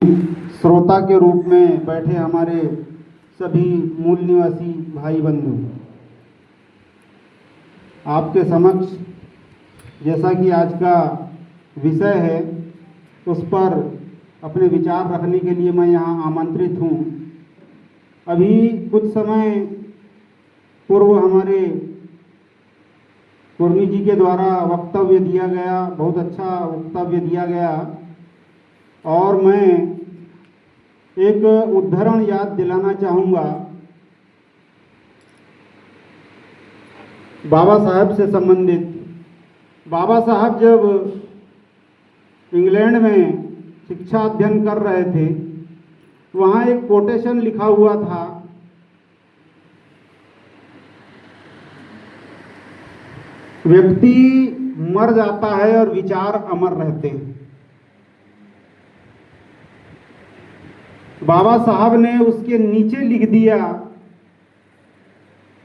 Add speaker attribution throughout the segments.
Speaker 1: श्रोता के रूप में बैठे हमारे सभी मूल निवासी भाई बंधु, आपके समक्ष जैसा कि आज का विषय है उस पर अपने विचार रखने के लिए मैं यहाँ आमंत्रित हूँ। अभी कुछ समय पूर्व हमारे कुर्मी जी के द्वारा वक्तव्य दिया गया, बहुत अच्छा वक्तव्य दिया गया, और मैं एक उद्धरण याद दिलाना चाहूँगा बाबा साहब से संबंधित। बाबा साहब जब इंग्लैंड में शिक्षा अध्ययन कर रहे थे, वहाँ एक कोटेशन लिखा हुआ था, व्यक्ति मर जाता है और विचार अमर रहते हैं। बाबा साहब ने उसके नीचे लिख दिया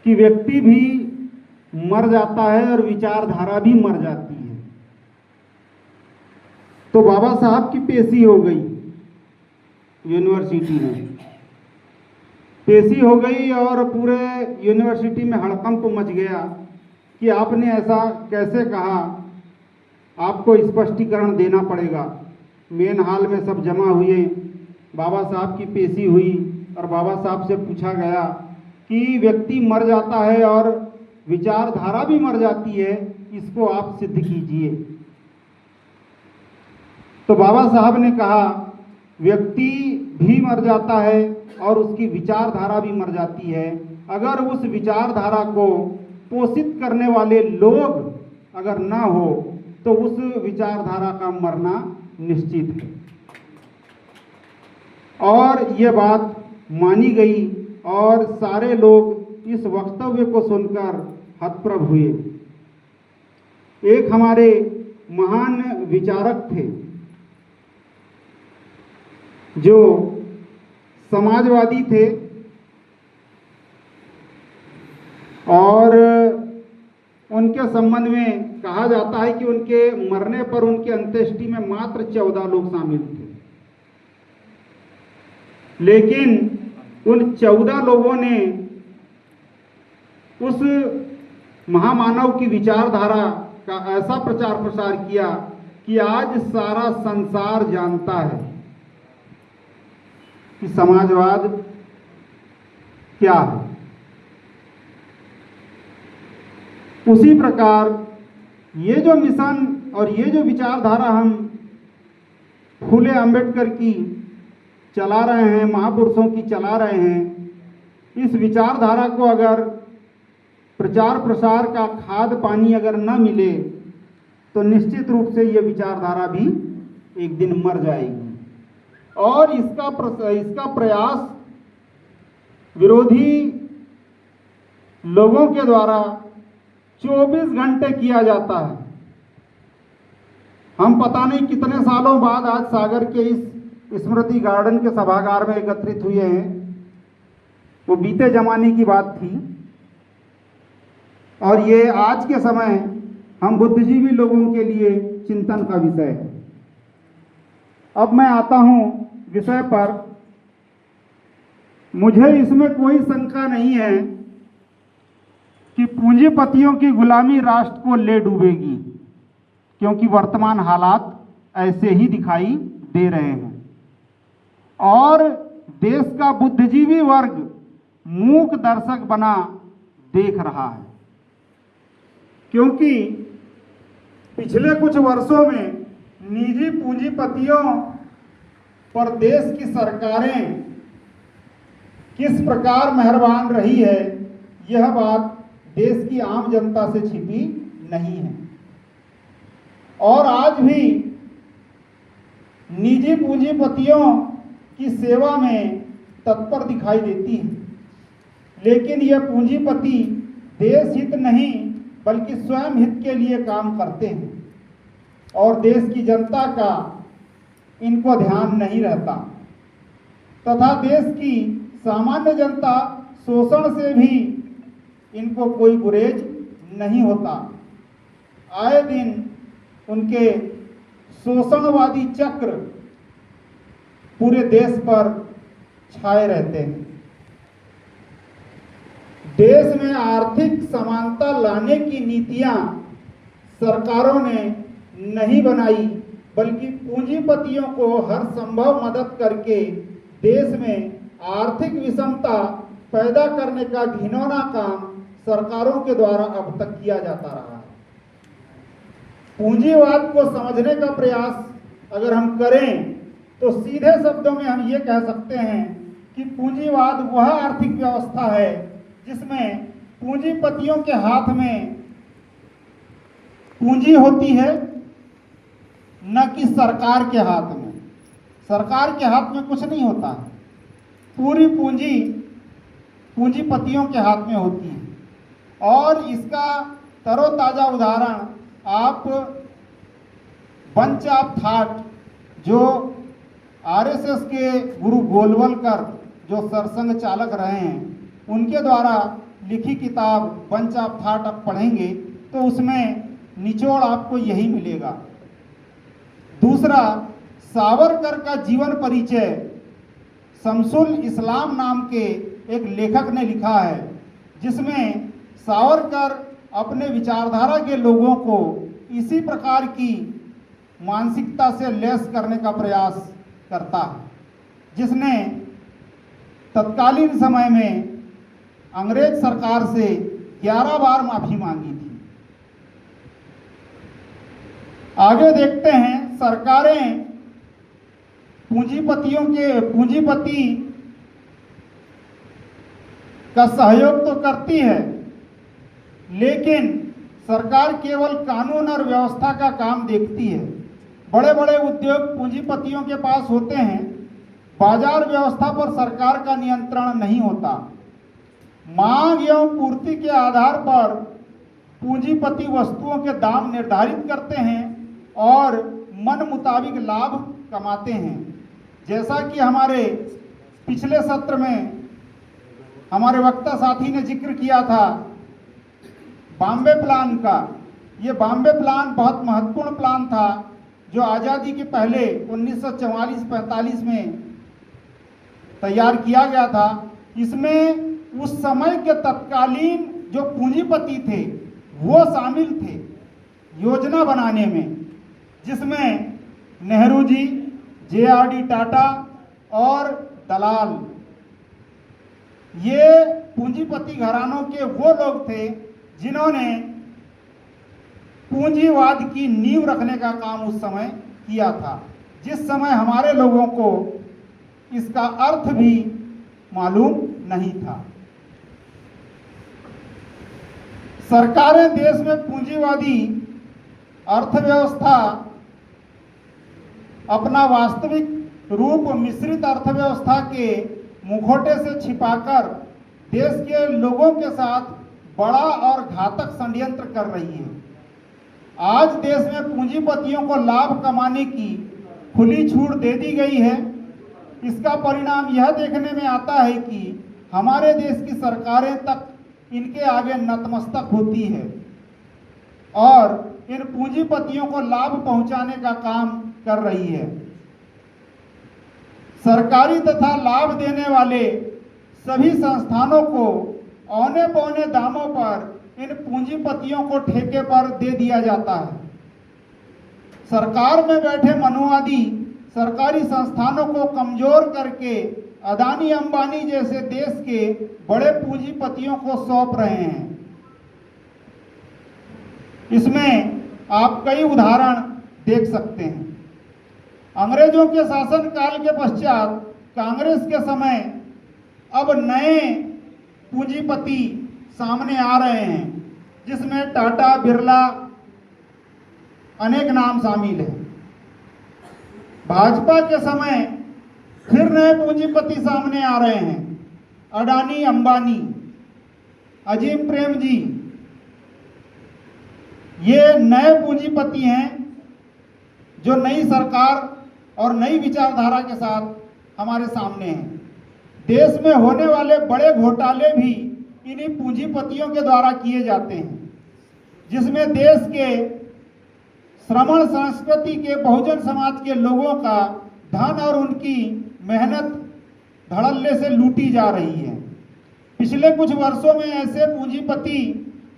Speaker 1: कि व्यक्ति भी मर जाता है और विचारधारा भी मर जाती है। तो बाबा साहब की पेशी हो गई, यूनिवर्सिटी में पेशी हो गई और पूरे यूनिवर्सिटी में हड़कंप मच गया कि आपने ऐसा कैसे कहा, आपको स्पष्टीकरण देना पड़ेगा। मेन हॉल में सब जमा हुए, बाबा साहब की पेशी हुई और बाबा साहब से पूछा गया कि व्यक्ति मर जाता है और विचारधारा भी मर जाती है, इसको आप सिद्ध कीजिए। तो बाबा साहब ने कहा व्यक्ति भी मर जाता है और उसकी विचारधारा भी मर जाती है, अगर उस विचारधारा को पोषित करने वाले लोग अगर ना हो तो उस विचारधारा का मरना निश्चित है। और ये बात मानी गई और सारे लोग इस वक्तव्य को सुनकर हतप्रभ हुए। एक हमारे महान विचारक थे जो समाजवादी थे और उनके संबंध में कहा जाता है कि उनके मरने पर उनके अंत्येष्टि में मात्र 14 लोग शामिल थे, लेकिन उन 14 लोगों ने उस महामानव की विचारधारा का ऐसा प्रचार प्रसार किया कि आज सारा संसार जानता है कि समाजवाद क्या है। उसी प्रकार ये जो मिशन और ये जो विचारधारा हम फूले अंबेडकर की चला रहे हैं, महापुरुषों की चला रहे हैं, इस विचारधारा को अगर प्रचार प्रसार का खाद पानी अगर न मिले तो निश्चित रूप से ये विचारधारा भी एक दिन मर जाएगी। और इसका प्रयास विरोधी लोगों के द्वारा 24 घंटे किया जाता है। हम पता नहीं कितने सालों बाद आज सागर के इस स्मृति गार्डन के सभागार में एकत्रित हुए हैं। वो बीते जमाने की बात थी और ये आज के समय हम बुद्धिजीवी लोगों के लिए चिंतन का विषय है। अब मैं आता हूं विषय पर। मुझे इसमें कोई शंका नहीं है कि पूंजीपतियों की गुलामी राष्ट्र को ले डूबेगी, क्योंकि वर्तमान हालात ऐसे ही दिखाई दे रहे हैं और देश का बुद्धिजीवी वर्ग मूक दर्शक बना देख रहा है। क्योंकि पिछले कुछ वर्षों में निजी पूंजीपतियों पर देश की सरकारें किस प्रकार मेहरबान रही है, यह बात देश की आम जनता से छिपी नहीं है। और आज भी निजी पूंजीपतियों की सेवा में तत्पर दिखाई देती है, लेकिन यह पूंजीपति देश हित नहीं बल्कि स्वयं हित के लिए काम करते हैं और देश की जनता का इनको ध्यान नहीं रहता तथा देश की सामान्य जनता शोषण से भी इनको कोई गुरेज नहीं होता। आए दिन उनके शोषणवादी चक्र पूरे देश पर छाए रहते हैं। देश में आर्थिक समानता लाने की नीतियां सरकारों ने नहीं बनाई, बल्कि पूंजीपतियों को हर संभव मदद करके देश में आर्थिक विषमता पैदा करने का घिनौना काम सरकारों के द्वारा अब तक किया जाता रहा है। पूंजीवाद को समझने का प्रयास अगर हम करें तो सीधे शब्दों में हम ये कह सकते हैं कि पूंजीवाद वह आर्थिक व्यवस्था है जिसमें पूंजीपतियों के हाथ में पूंजी होती है, न कि सरकार के हाथ में। सरकार के हाथ में कुछ नहीं होता है, पूरी पूंजी पूंजीपतियों के हाथ में होती है। और इसका तरोताजा उदाहरण आप बंच ऑफ थॉट, जो आरएसएस के गुरु गोलवलकर जो सरसंघ चालक रहे हैं, उनके द्वारा लिखी किताब बंच ऑफ थॉट आप पढ़ेंगे तो उसमें निचोड़ आपको यही मिलेगा। दूसरा, सावरकर का जीवन परिचय शमसुल इस्लाम नाम के एक लेखक ने लिखा है, जिसमें सावरकर अपने विचारधारा के लोगों को इसी प्रकार की मानसिकता से लैस करने का प्रयास करता है, जिसने तत्कालीन समय में अंग्रेज सरकार से 11 बार माफी मांगी थी। आगे देखते हैं, सरकारें पूंजीपति का सहयोग तो करती है, लेकिन सरकार केवल कानून और व्यवस्था का काम देखती है। बड़े बड़े उद्योग पूंजीपतियों के पास होते हैं, बाजार व्यवस्था पर सरकार का नियंत्रण नहीं होता। मांग एवं पूर्ति के आधार पर पूंजीपति वस्तुओं के दाम निर्धारित करते हैं और मन मुताबिक लाभ कमाते हैं। जैसा कि हमारे पिछले सत्र में हमारे वक्ता साथी ने जिक्र किया था बॉम्बे प्लान का। ये बॉम्बे प्लान बहुत महत्वपूर्ण प्लान था, जो आज़ादी के पहले 1944-45 में तैयार किया गया था। इसमें उस समय के तत्कालीन जो पूंजीपति थे वो शामिल थे योजना बनाने में, जिसमें नेहरू जी, JRD टाटा और दलाल, ये पूंजीपति घरानों के वो लोग थे जिन्होंने पूंजीवाद की नींव रखने का काम उस समय किया था, जिस समय हमारे लोगों को इसका अर्थ भी मालूम नहीं था। सरकारें देश में पूंजीवादी अर्थव्यवस्था अपना वास्तविक रूप मिश्रित अर्थव्यवस्था के मुखौटे से छिपाकर देश के लोगों के साथ बड़ा और घातक षड्यंत्र कर रही है। आज देश में पूंजीपतियों को लाभ कमाने की खुली छूट दे दी गई है। इसका परिणाम यह देखने में आता है कि हमारे देश की सरकारें तक इनके आगे नतमस्तक होती है और इन पूंजीपतियों को लाभ पहुंचाने का काम कर रही है। सरकारी तथा लाभ देने वाले सभी संस्थानों को औने पौने दामों पर इन पूंजीपतियों को ठेके पर दे दिया जाता है। सरकार में बैठे मनुवादी सरकारी संस्थानों को कमजोर करके अदानी अंबानी जैसे देश के बड़े पूंजीपतियों को सौंप रहे हैं। इसमें आप कई उदाहरण देख सकते हैं। अंग्रेजों के शासन काल के पश्चात कांग्रेस के समय अब नए पूंजीपति सामने आ रहे हैं, जिसमें टाटा, बिरला अनेक नाम शामिल हैं। भाजपा के समय फिर नए पूंजीपति सामने आ रहे हैं, अडानी, अंबानी, अजीम प्रेम जी। ये नए पूंजीपति हैं जो नई सरकार और नई विचारधारा के साथ हमारे सामने हैं। देश में होने वाले बड़े घोटाले भी इन्हीं पूंजीपतियों के द्वारा किए जाते हैं, जिसमें देश के श्रमण संस्कृति के बहुजन समाज के लोगों का धन और उनकी मेहनत धड़ल्ले से लूटी जा रही है। पिछले कुछ वर्षों में ऐसे पूंजीपति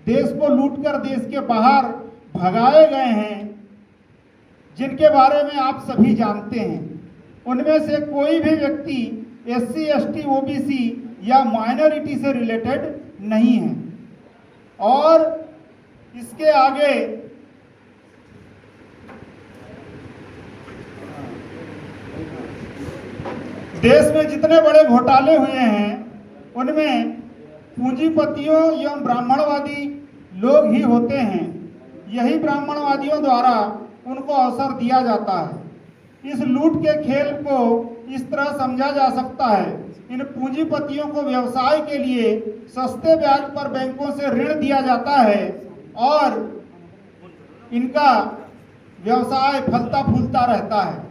Speaker 1: देश को लूटकर देश के बाहर भगाए गए हैं जिनके बारे में आप सभी जानते हैं। उनमें से कोई भी व्यक्ति SC, ST, OBC या माइनॉरिटी से रिलेटेड नहीं है। और इसके आगे देश में जितने बड़े घोटाले हुए हैं उनमें पूंजीपतियों एवं ब्राह्मणवादी लोग ही होते हैं। यही ब्राह्मणवादियों द्वारा उनको अवसर दिया जाता है। इस लूट के खेल को इस तरह समझा जा सकता है, इन पूंजीपतियों को व्यवसाय के लिए सस्ते ब्याज पर बैंकों से ऋण दिया जाता है और इनका व्यवसाय फलता फूलता रहता है।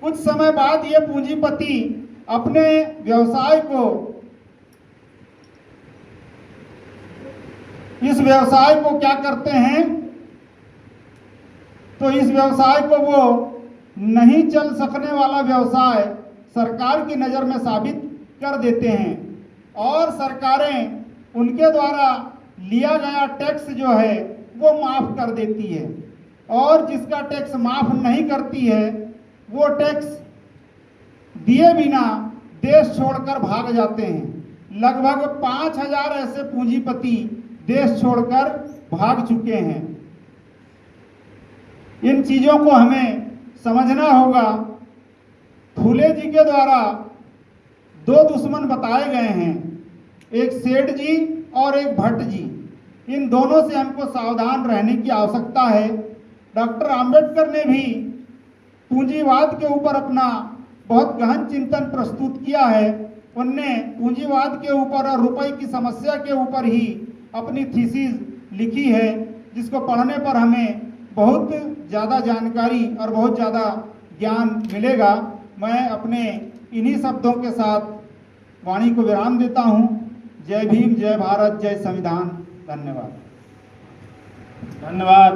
Speaker 1: कुछ समय बाद ये पूंजीपति अपने व्यवसाय को क्या करते हैं, तो इस व्यवसाय को वो नहीं चल सकने वाला व्यवसाय सरकार की नज़र में साबित कर देते हैं और सरकारें उनके द्वारा लिया गया टैक्स जो है वो माफ़ कर देती है। और जिसका टैक्स माफ़ नहीं करती है वो टैक्स दिए बिना देश छोड़कर भाग जाते हैं। लगभग 5000 ऐसे पूंजीपति देश छोड़कर भाग चुके हैं। इन चीज़ों को हमें समझना होगा। फूले जी के द्वारा 2 दुश्मन बताए गए हैं, एक सेठ जी और एक भट्ट जी। इन दोनों से हमको सावधान रहने की आवश्यकता है। डॉक्टर आम्बेडकर ने भी पूंजीवाद के ऊपर अपना बहुत गहन चिंतन प्रस्तुत किया है। उनने पूंजीवाद के ऊपर और रुपए की समस्या के ऊपर ही अपनी थीसिस लिखी है, जिसको पढ़ने पर हमें बहुत ज़्यादा जानकारी और बहुत ज़्यादा ज्ञान मिलेगा। मैं अपने इन्हीं शब्दों के साथ वाणी को विराम देता हूँ। जय भीम, जय भारत, जय संविधान। धन्यवाद।